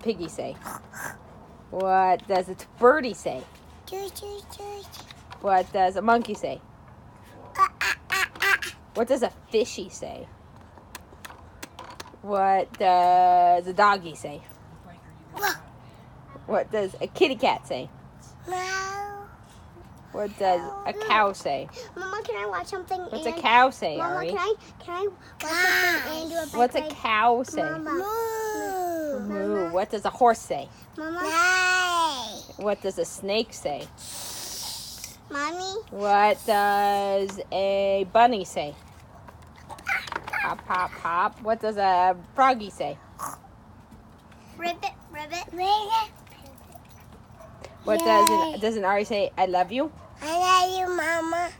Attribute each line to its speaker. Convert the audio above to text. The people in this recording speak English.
Speaker 1: piggy say? What does a birdie say?
Speaker 2: Choo, choo, choo.
Speaker 1: What does a monkey say? What does a fishy say? What does a doggy say? What does a kitty cat say?
Speaker 2: Meow.
Speaker 1: What does a cow say?
Speaker 2: Mama, can I watch something?
Speaker 1: What's a cow say,
Speaker 2: Mama,
Speaker 1: Ari?
Speaker 2: can I watch something and do a
Speaker 1: What's a cow say?
Speaker 2: Mama.
Speaker 1: Moo. What does a horse say?
Speaker 2: Mama.
Speaker 1: What does a snake say?
Speaker 2: Mommy.
Speaker 1: What does a bunny say? Hop, hop, hop. What does a froggy say?
Speaker 2: Ribbit, ribbit, ribbit.
Speaker 1: What doesn't Ari say? I love you.
Speaker 2: I love you, Mama.